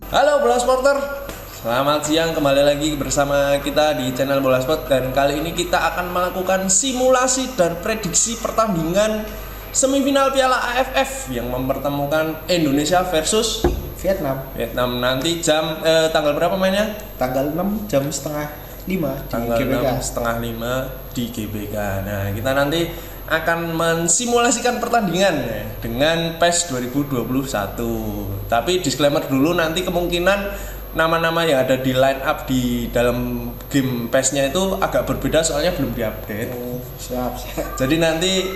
Halo Bola Sporter, selamat siang, kembali lagi bersama kita di channel Bola Sport. Dan kali ini kita akan melakukan simulasi dan prediksi pertandingan semifinal Piala AFF yang mempertemukan Indonesia versus Vietnam. Nanti jam tanggal berapa mainnya? Tanggal 6 jam setengah 5 di Tanggal GBK. 6 setengah 5 di GBK. Nah, kita nanti akan mensimulasikan pertandingan dengan PES 2021. Tapi disclaimer dulu, nanti kemungkinan nama-nama yang ada di line up di dalam game PES-nya itu agak berbeda soalnya belum diupdate. Oh, siap. Jadi nanti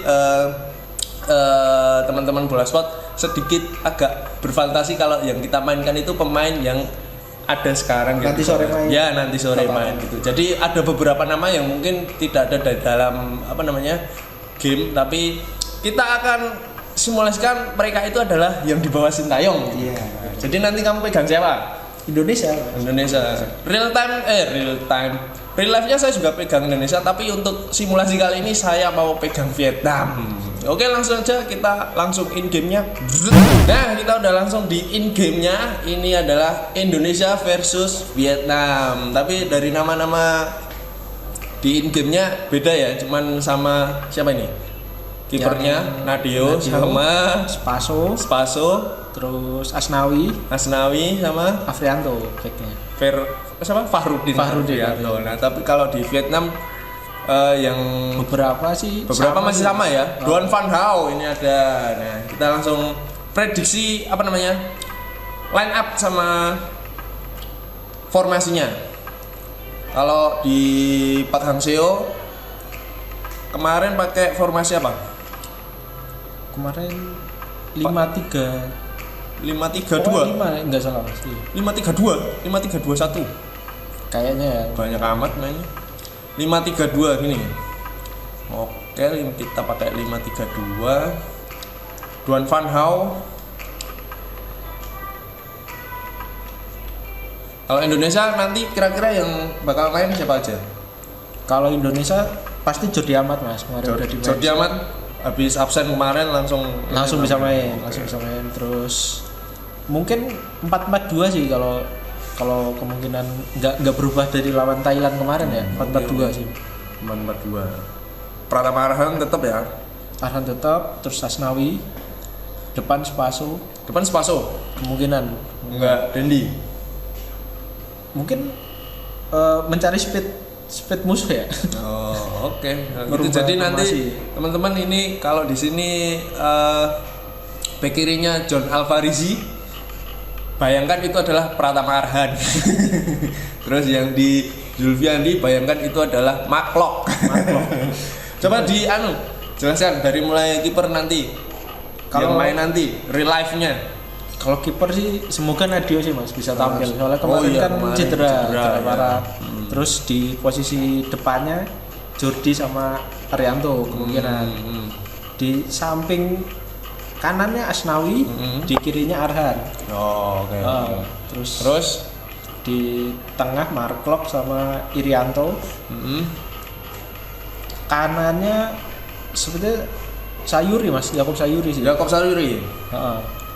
teman-teman Bola Sport sedikit agak berfantasi kalau yang kita mainkan itu pemain yang ada sekarang Nanti gitu. sore main. Ya, nanti sore main gitu. Jadi ada beberapa nama yang mungkin tidak ada di dalam game, tapi kita akan simulasikan mereka itu adalah yang di bawah Sintayong. Iya. Jadi nanti kamu pegang siapa? Indonesia. Real life-nya saya juga pegang Indonesia, tapi untuk simulasi kali ini saya mau pegang Vietnam. Oke, langsung aja kita langsung in game-nya. Nah, kita udah langsung di in game-nya. Ini adalah Indonesia versus Vietnam. Tapi dari nama-nama di in game-nya beda ya, cuman sama siapa ini? Kipernya Nadio sama Spaso, terus Asnawi sama Afrianto backnya. Fahrudin. Nah, tapi kalau di Vietnam yang beberapa masih sama ya. Duan Van Hao ini ada. Nah, kita langsung prediksi line up sama formasinya. Kalau di Pak Hang-seo kemarin pakai formasi apa? Kemarin 5-3 5-3-2. 5 enggak salah Mas. 5-3-2, 5-3-2-1. Kayaknya ya. Banyak amat mainnya. 5-3-2 gini. Oke, kita pakai 5-3-2. Duan Van Hao. Kalau Indonesia nanti kira-kira yang bakal main siapa aja? Kalau Indonesia pasti Jordi Amat Mas. Kemarin udah dimain. Jordi Amat habis absen kemarin langsung bisa main. Terus mungkin 4-4-2 sih kalau kemungkinan nggak berubah dari lawan Thailand kemarin ya. 4-4-2 sih. 4-4-2. Pratama Arhan tetap ya. Arhan tetap, terus Asnawi, depan Spaso kemungkinan. Enggak, Dendi. Mungkin mencari speed musuh ya. Oh, oke. Gitu. Jadi nanti teman-teman ini kalau di sini bek kirinya John Alvarizi, bayangkan itu adalah Pratama Arhan. Terus yang di Zulfiandi, bayangkan itu adalah Maklok. Coba jelaskan dari mulai kiper nanti. Kalau main nanti real life-nya. Kalau kiper sih semoga Nadio sih Mas bisa tampil. Soalnya kemarin cedera parah. Terus di posisi depannya Jordi sama Arianto kemungkinan. Di samping kanannya Asnawi, di kirinya Arhan. Oh, oke. Terus di tengah Marklok sama Irianto. Kanannya seperti Sayuri Mas, Yakob Sayuri sih.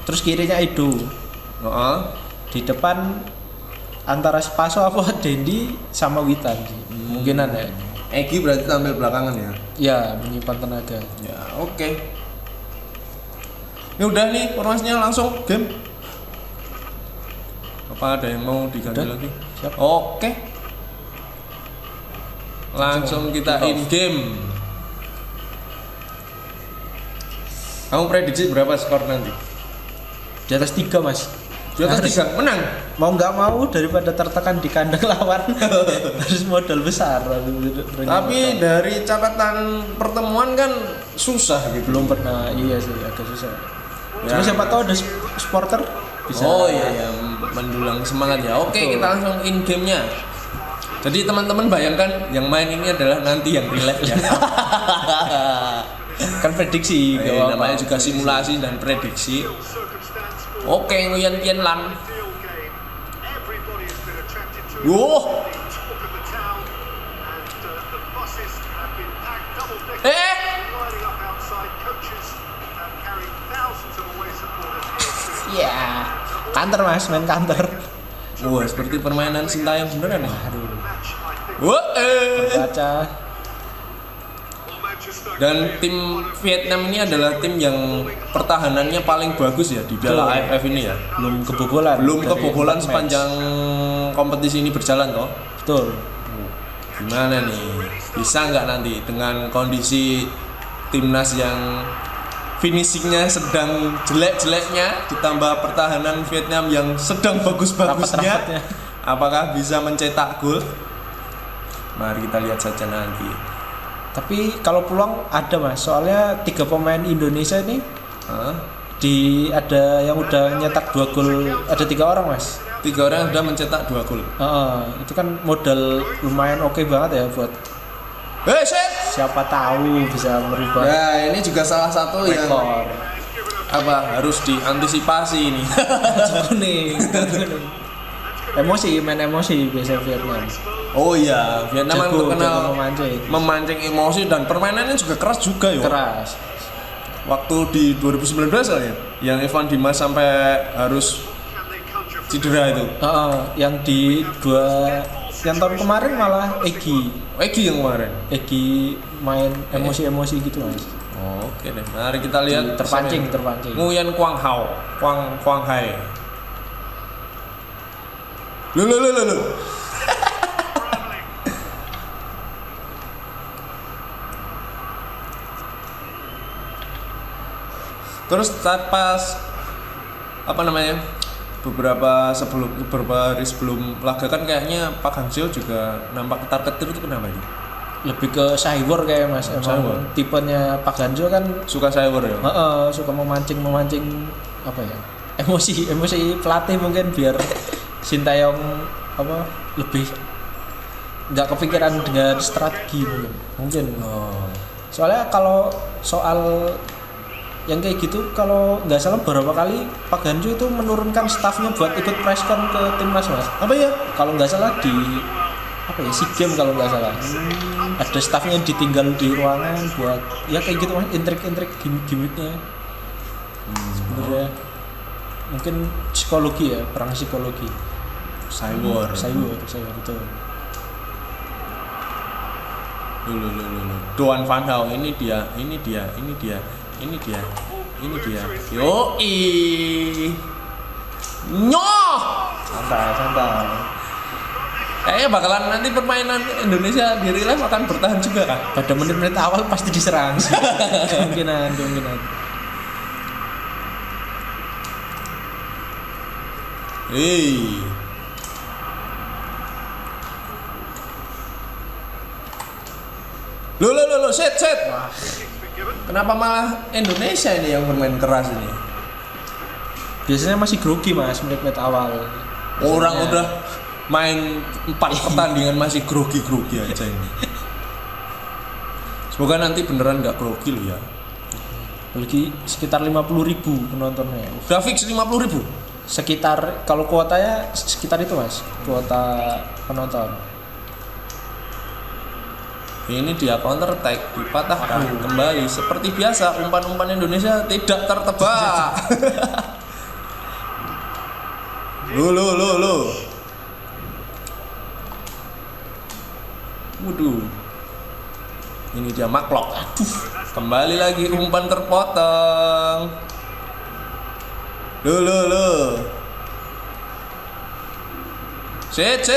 Terus kirinya Edo. Di depan antara Spaso apa Dendi sama Witan sih. Kemungkinan ya. Egi berarti tampil belakangan ya. Ya, menyimpan tenaga. Ya, oke. Ini udah nih formasinya, langsung game. Apa ada yang mau diganti lagi? Siap. Oke. Langsung kita in game. Kamu prediksi berapa skor nanti? Di atas 3 Mas. Di atas 3 menang. Mau nggak mau daripada tertekan di kandang lawan harus modal besar. Tapi dari catatan pertemuan kan susah gitu. Belum pernah, iya sih agak susah. Ya. Cuma siapa tahu ada supporter bisa. Oh iya, mendulang semangat ya. Oke, kita langsung in game-nya. Jadi teman-teman bayangkan yang main ini adalah nanti yang real life ya. Kan prediksi, namanya juga simulasi dan prediksi. Oke, Nguyen Tien Lan. Wow. Ya. Counter mas, main counter. Wah, seperti permainan Sintayong beneran ya. Aduh. Wah, Baca. Dan tim Vietnam ini adalah tim yang pertahanannya paling bagus ya di Piala AFF ini ya. Belum kebobolan. Belum dari kebobolan 4 match. sepanjang kompetisi ini berjalan toh. Betul. Gimana nih? Bisa nggak nanti dengan kondisi timnas yang finishingnya sedang jelek-jeleknya ditambah pertahanan Vietnam yang sedang bagus-bagusnya, Rapat-rapatnya. apakah bisa mencetak gol? Mari kita lihat saja nanti. Tapi kalau peluang ada mas, soalnya 3 pemain Indonesia ini Hah? ada yang udah nyetak 2 gol, ada 3 orang mas. 3 orang sudah mencetak 2 gol. Itu kan modal lumayan oke banget ya buat Shit! siapa tahu bisa merubah Ya, ini juga salah satu yang rekor. harus diantisipasi ini. Kuning. Main emosi biasa Vietnam. Oh iya, Vietnam kan Jago terkenal memancing emosi dan permainannya juga keras juga ya. keras. Waktu di 2019 ya, yang Evan Dimas sampai harus cedera itu. Yang yang tahun kemarin malah Egi yang kemarin. main emosi-emosi gitu mas. Oke deh, mari kita lihat Terpancing. Nguyen Quang Hai. Lu. Terus pas beberapa hari sebelum laga kan kayaknya Pak Hangzhou juga nampak ketar-ketir itu kenapa itu? Lebih ke cyber kayak mas. Cyber. Tipenya Pak Hangzhou kan Suka cyber ya? suka memancing apa ya, emosi pelatih mungkin biar Sintayong lebih nggak kepikiran dengan strategi mungkin. Soalnya kalau soal yang kayak gitu, kalau nggak salah beberapa kali Pak Hangzhou itu menurunkan stafnya buat ikut presscon ke timnas mas. Apa ya? Kalau nggak salah di SEA Games kalau nggak salah. Ada stafnya yang ditinggal di ruangan buat ya kayak gitu mas, intrik-intrik gimmicknya. Sebenarnya mungkin psikologi ya, perang psikologi. Cyber betul. Doan Van Gaal ini dia. Yoi. Nyoh. Santai. Kayaknya bakalan nanti permainan Indonesia di real life akan bertahan juga kan? Pada menit-menit awal pasti diserang sih. kemungkinan. Hei. Lo, set. Wah, Kenapa malah Indonesia ini yang bermain keras ini? biasanya masih grogi mas menit-menit awal. Orang udah main 4 pertandingan masih grogi aja ini. Semoga nanti beneran nggak grogi lo ya. Apalagi sekitar 50.000 penontonnya. Udah fix 50.000. Sekitar kalau kuotanya sekitar itu mas, kuota penonton. Ini dia counter attack, dipatahkan kembali seperti biasa, umpan-umpan Indonesia tidak tertebak. Lo. Waduh. Ini dia Maklok. Aduh, kembali lagi umpan terpotong. Lo. Set.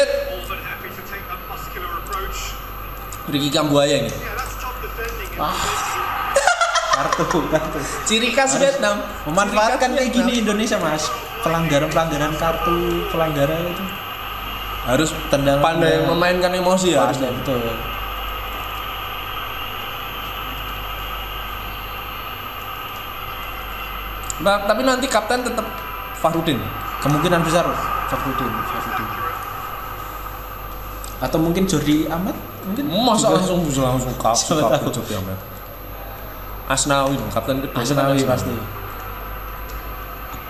Ricky Kambuaya ini. Kartu. Ciri khas Vietnam. Memanfaatkan kayak gini Indonesia mas. Pelanggaran kartu, pelanggaran itu Harus Tendangan. pandai memainkan emosi ya. Pandai, betul. Tapi nanti kapten tetap Fahrudin. Kemungkinan besar Fahrudin. Atau mungkin Jordi Amat mungkin. Masa juga. langsung kapten Siapa tahu. Jordi Amat. Asnawi dong, kapten kedua. Asnawi pasti.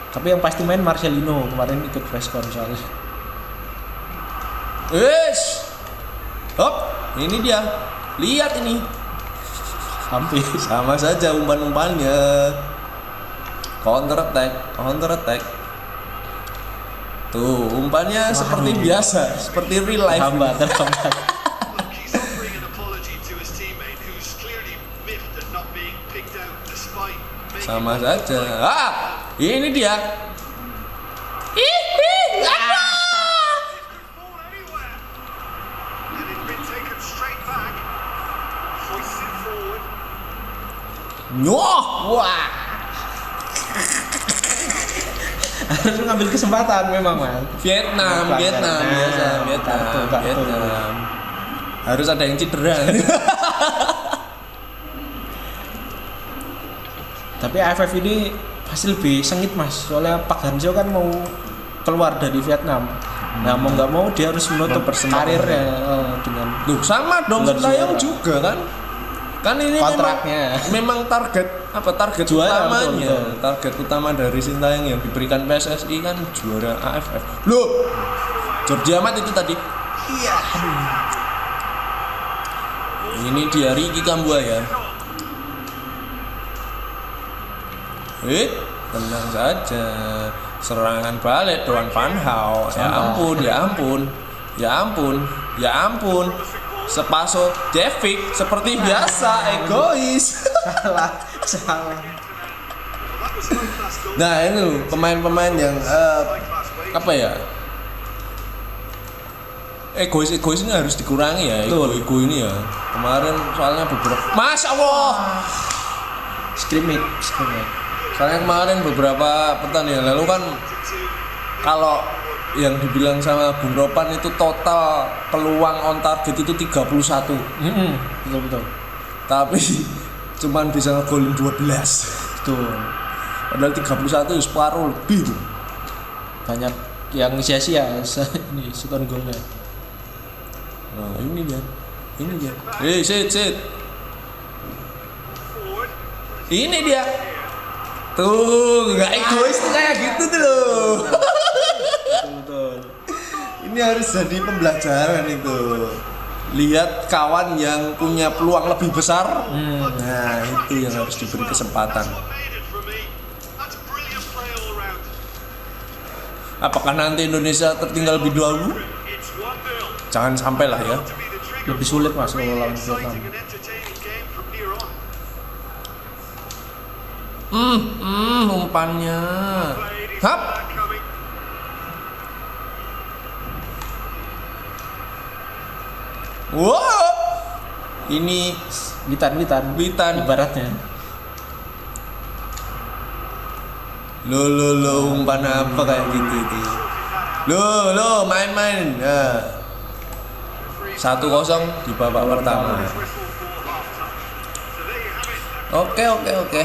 Tapi yang pasti main Marcelino kemarin ikut presscon soalnya. Hop, ini dia. Lihat ini. Hampir. Sama saja umpan-umpannya. Counter attack. Tuh, umpannya seperti biasa, seperti real life. Terhambat. He's offering an apology to his teammate who's clearly miffed at not being picked out despite making Sama saja. Ini dia. fall anywhere. And it's been taken straight back. Hoisted forward. Wah. Harus ngambil kesempatan memang, Mas. Vietnam biasa, Kartu. Vietnam. Harus ada yang cedera. Tapi AFF ini pasti lebih sengit, Mas. Soalnya Pak Hangzhou kan mau keluar dari Vietnam. Nah, mau nggak mau dia harus menutup karirnya dengan Loh, sama dong Gelar Sintayong juara. juga kan? Kan ini Kontraknya. memang target Juara, utamanya. betul. Target utama dari Sintayong yang diberikan PSSI kan juara AFF. Loh. Jordi Amat itu tadi. Iya. Ini dia Ricky Kambuaya. Tenang saja. Serangan balik Doan Van Hal. Ya ampun. Sepaso Devik seperti biasa egois. salah. Nah ini loh pemain-pemain yang apa ya, egois ini harus dikurangi ya. Ego ini ya. Kemarin soalnya beberapa, Masya Allah, Scrimmage. soalnya kemarin beberapa pertandingan lalu kan, kalau yang dibilang sama Bung Ropan itu total peluang on target itu 31. Betul. Tapi cuman bisa ngegolin 12. Betul. Padahal 31 itu separuh lebih tuh. Banyak yang sia-sia ini shoot on goalnya. Nah, ini dia. Sit. Ini dia. Tuh, nggak egois tuh kayak gitu tuh loh. Betul. Ini harus jadi pembelajaran itu. Lihat kawan yang punya peluang lebih besar. Nah, itu yang harus diberi kesempatan. That's brilliant play all round. Apakah nanti Indonesia tertinggal lebih dahulu? It's 1-0. Jangan sampai lah ya. To be the trigger. Lebih sulit, Mas, kalau lawan Exciting Vietnam. and entertaining game from here on. Umpannya. Played, he's Hap. got that coming. Wow. Ini Witan ibaratnya. Lo umpan apa kayak gitu itu. Lo main. Ya. 1-0 di babak pertama. Whistle for half-time. So there you have it. Oke.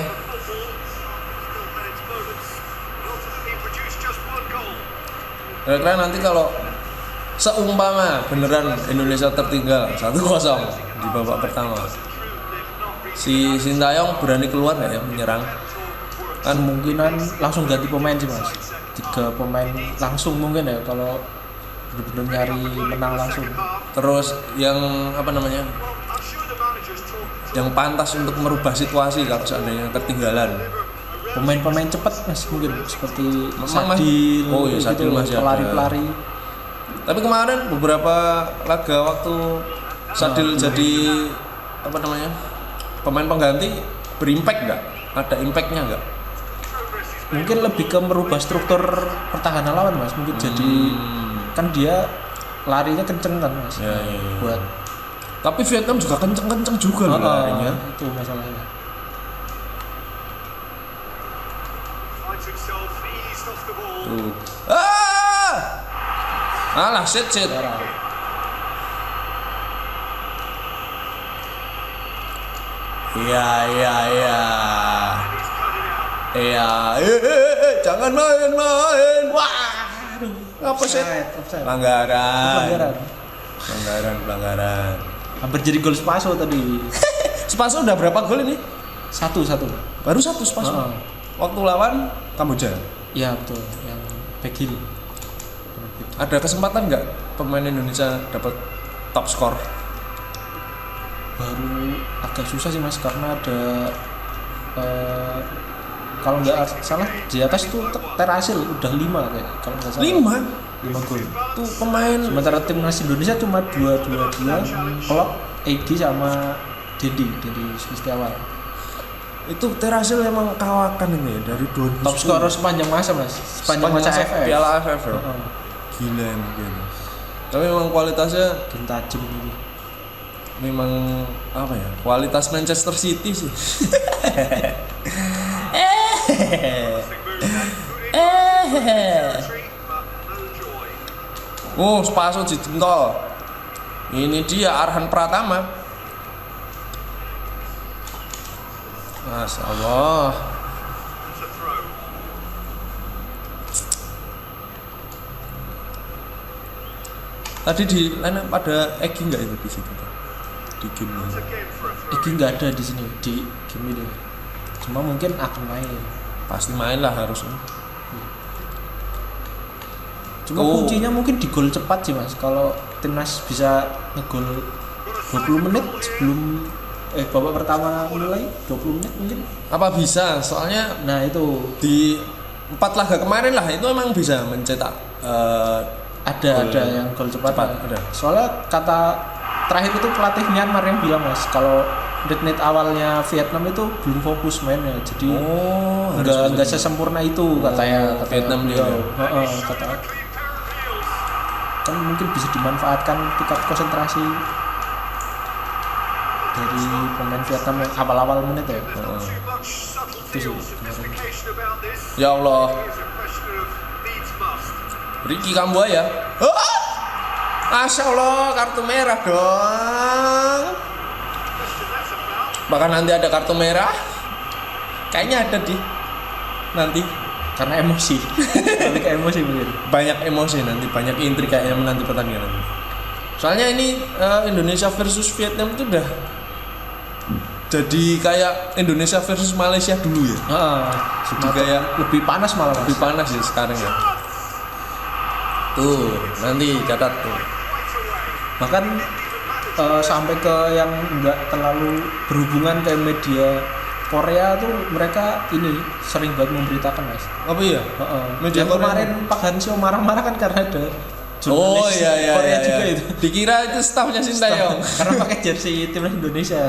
Kira-kira nanti kalau seumpama beneran Indonesia tertinggal 1-0 di babak pertama, si Sintayong berani keluar nggak ya menyerang? Kan kemungkinan langsung ganti pemain sih, Mas. 3 pemain langsung mungkin ya kalau benar-benar nyari menang langsung. Terus yang apa namanya? Yang pantas untuk merubah situasi kalau seandainya ketinggalan. Pemain-pemain cepat, Mas, mungkin seperti Memang, Mas. Sadil, Oh iya, Sadil masih ada. pelari-pelari. Tapi kemarin beberapa laga waktu Sadil jadi apa namanya, pemain pengganti berimpact nggak? Ada impactnya nggak? Mungkin lebih ke merubah struktur pertahanan lawan, Mas. Mungkin jadi kan dia larinya kenceng kan, Mas. Ya. Buat Tapi Vietnam juga kenceng juga loh larinya. itu masalahnya. Finds himself eased off the ball. Tuh. Alah, sit. Iya. He's cut it out. Iya. Jangan main. Wah. Apa sih? Offside. Pelanggaran. Hampir jadi gol Spaso tadi. Spaso udah berapa gol ini? Satu. Baru 1 Spaso. Oh. Waktu lawan Kamboja. Iya, betul. Yang back heel. Ada kesempatan nggak pemain Indonesia dapat top skor? Baru agak susah sih, Mas, karena ada kalau nggak salah di atas tuh Terasil udah 5 kayak kalau nggak salah. 5 gol. Tuh pemain Sementara timnas Indonesia cuma 2 Klok, Egy sama Dedi Setiawan. itu Terasil emang kawakan ini ya dari 2010. Top scorer sepanjang masa mas, sepanjang masa AFF. Piala AFF ya? Heeh. Gila emang gila. Tapi memang kualitasnya Game tajam gitu. memang apa ya? Kualitas Manchester City sih. Oh, Spaso Jitentol. Ini dia Arhan Pratama. Masya Allah. Tadi di line up ada Egy nggak itu di situ? Di game ini. Egy nggak ada di sini di game ini. Cuma mungkin akan main. Pasti main lah harusnya. Cuma kuncinya mungkin di gol cepat sih mas. Kalau timnas bisa ngegol 20 menit sebelum babak pertama mulai, 20 menit mungkin. Apa bisa? Soalnya Nah itu di 4 laga kemarin lah itu emang bisa mencetak ada yang gol cepat. ada. Soalnya kata terakhir itu pelatih Myanmar yang bilang mas, kalau menit awalnya Vietnam itu belum fokus mainnya, jadi nggak sesempurna itu katanya Vietnam dia. Kata kan mungkin bisa dimanfaatkan tingkat konsentrasi dari pemain Vietnam yang awal-awal menit ya. Itu sih kemarin. Ya Allah. Ricky Kambuaya. Masya Allah, kartu merah dong. Bahkan nanti ada kartu merah. Kayaknya ada nanti. Karena emosi. Lebih ke emosi mungkin. Banyak emosi nanti, banyak intrik kayaknya menanti pertandingan nanti. Soalnya ini Indonesia versus Vietnam itu udah jadi kayak Indonesia versus Malaysia dulu ya. Jadi kayak lebih panas malah. Lebih panas ya sekarang ya. Tuh, nanti catat tuh. Bahkan sampai ke yang nggak terlalu berhubungan ke media Korea tuh mereka ini sering banget memberitakan mas. Apa iya? Media yang kemarin Pak Hansio marah-marah kan karena ada jurnalis iya, Korea juga itu. Dikira itu staffnya Sintayong. Karena pakai jersey timnas Indonesia.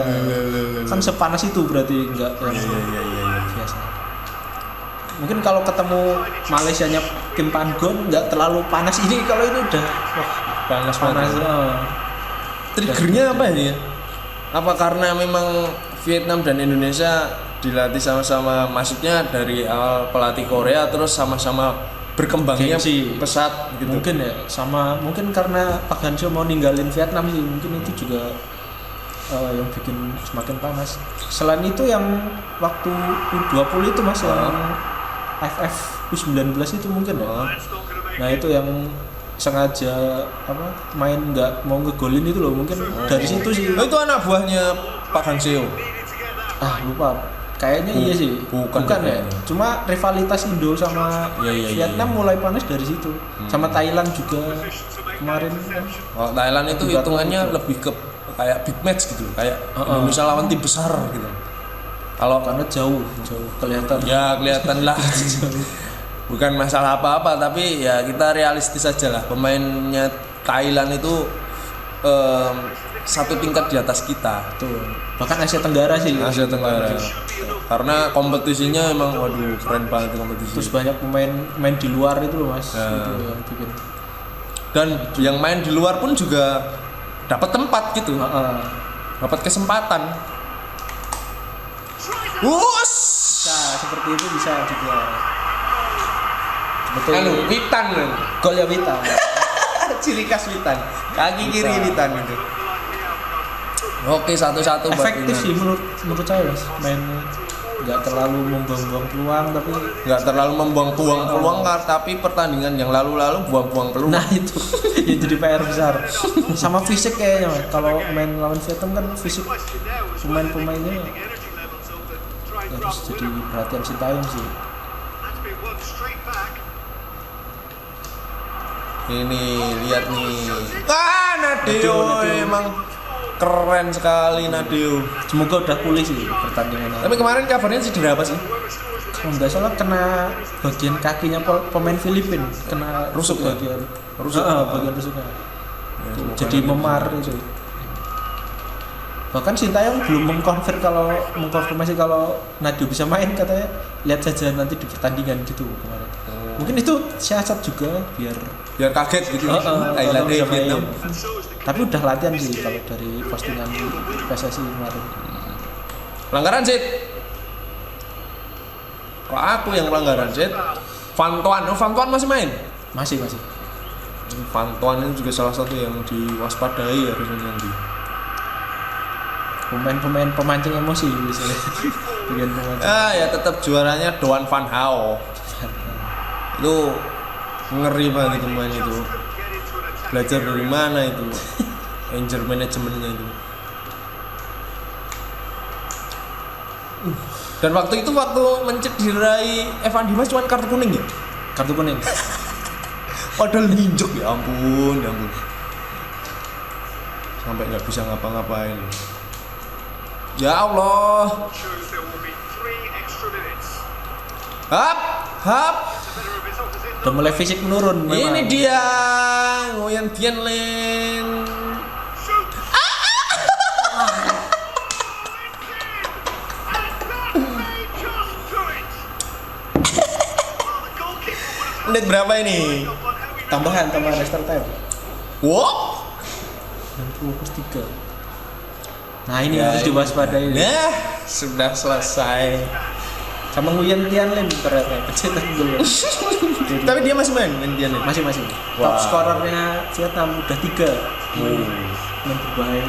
Kan sepanas itu berarti enggak yang biasa. Mungkin kalau ketemu Malaysianya Kim Pan-gon nggak terlalu panas ini, kalau ini udah panas. Triggernya apa ini ya? Apa karena memang Vietnam dan Indonesia dilatih sama-sama, maksudnya dari awal pelatih Korea terus sama-sama berkembangnya pesat gitu. Mungkin ya, sama mungkin karena Pak Hansio mau ninggalin Vietnam sih, mungkin itu juga yang bikin semakin panas. Selain itu yang waktu U20 itu mas, yang AFF U19 itu mungkin ya. Nah itu yang sengaja main nggak mau ngegolin itu loh, mungkin dari situ sih. Itu anak buahnya Pak Hansio. Lupa. Kayaknya iya sih. Bukan ya. Cuma rivalitas Indo sama Vietnam mulai panas dari situ. Sama Thailand juga kemarin kan. Thailand itu hitungannya lebih ke kayak big match gitu, kayak Indonesia lawan tim besar gitu. Kalau karena jauh kelihatan. Ya kelihatan lah. Bukan masalah apa-apa, tapi ya kita realistis aja lah. Pemainnya Thailand itu satu tingkat di atas kita. Tuh. Bahkan Asia Tenggara sih. Asia Tenggara. Karena kompetisinya emang waduh keren banget kompetisi. Terus banyak pemain di luar itu loh mas. Itu yang bikin. Dan yang main di luar pun juga dapat tempat gitu. Dapat kesempatan. Bisa seperti itu bisa juga. Betul. Witan kan. Golnya Witan. Ciri khas Witan. Kaki kiri Witan itu. Oke, satu-satu efektif sih menurut saya mas, main nggak terlalu membuang-buang peluang, tapi nggak terlalu membuang-buang peluang, tapi pertandingan yang lalu-lalu buang-buang peluang. Nah itu yang jadi PR besar. Sama fisik kayaknya mas, kalau main lawan Vietnam kan fisik pemain-pemainnya harus jadi perhatian Sintayong sih. Ini lihat nih. Nadeo emang keren sekali Nadeo. Semoga udah pulih sih pertandingan. Tapi kemarin kabarnya cedera apa sih? nggak salah kena bagian kakinya pemain Filipina, kena Rusuk ya? bagian Rusuk. bagian rusuknya. Ya, semoga Jadi nanti memar itu. Bahkan Sintayong belum mengkonfirmasi kalau Nadio bisa main, katanya lihat saja nanti di pertandingan gitu kemarin. Mungkin itu siasat juga biar kaget gitu. kalau Thailand bisa main. Vietnam. Tapi udah latihan sih kalau dari postingan PSSI kemarin. Pelanggaran Zid. Kok aku yang pelanggaran Zid? Van Tuan masih main? Masih. Van Tuan ini juga salah satu yang diwaspadai harusnya nanti. Pemain pemancing emosi biasanya. Bagian pemancing. Ya tetap juaranya Doan Van Hao. Itu ngeri banget itu pemain itu. Belajar dari mana itu? Anger manajemennya itu. Dan waktu mencederai Evan Dimas cuma kartu kuning ya? Kartu kuning. Padahal ninjek, ya ampun. Sampai nggak bisa ngapa-ngapain. Ya Allah. Shows there will be 3 extra minutes. Hap. The better of his opposition. Udah mulai fisik menurun memang. Ini dia Nguyen Thian Lin. Shoot! Menit berapa ini? Tambahan extra time. Wow. 60+3. Nah, ini Ya, harus diwaspadai. Nah, sudah selesai. Sama Nguyen Thian Lim ternyata pencetak gol. Tapi dia masih main Nguyen Thian Lin. Masih. Wah. Top skorernya Vietnam udah 3. Yang berbahaya.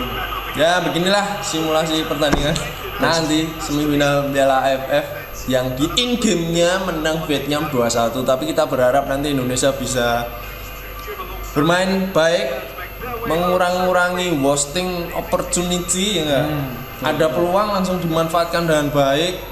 Ya, beginilah simulasi pertandingan nanti semifinal Piala AFF yang di in-game-nya menang Vietnam 2-1, tapi kita berharap nanti Indonesia bisa bermain baik, mengurangi wasting opportunity ya enggak? Ada peluang langsung dimanfaatkan dengan baik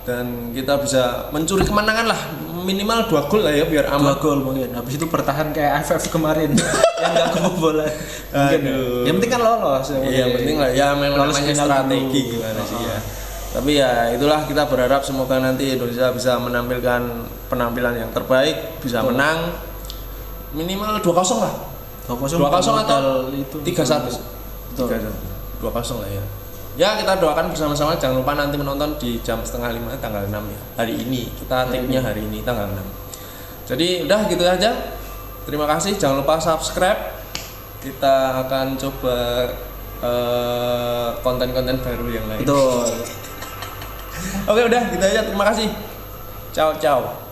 dan kita bisa mencuri kemenangan lah, minimal 2 gol lah ya biar 2 aman. gol mungkin. Habis itu bertahan kayak AFF kemarin yang enggak kebobolan. Mungkin. Aduh. Yang penting kan lolos. Iya, yang penting lah ya memang Lolos namanya final strategi dulu. gimana sih ya. Tapi ya itulah, kita berharap semoga nanti Indonesia bisa menampilkan penampilan yang terbaik, bisa menang minimal 2-0 lah. 2-0 atau itu 3-1. Betul. 2-0 lah ya. Ya, kita doakan bersama-sama, jangan lupa nanti menonton di jam 4:30 tanggal 6 ya. Hari ini, kita take-nya hari ini tanggal 6. Jadi udah gitu aja. Terima kasih, jangan lupa subscribe. Kita akan coba konten-konten baru yang lain. Betul. Oke, udah gitu aja. Terima kasih. Ciao.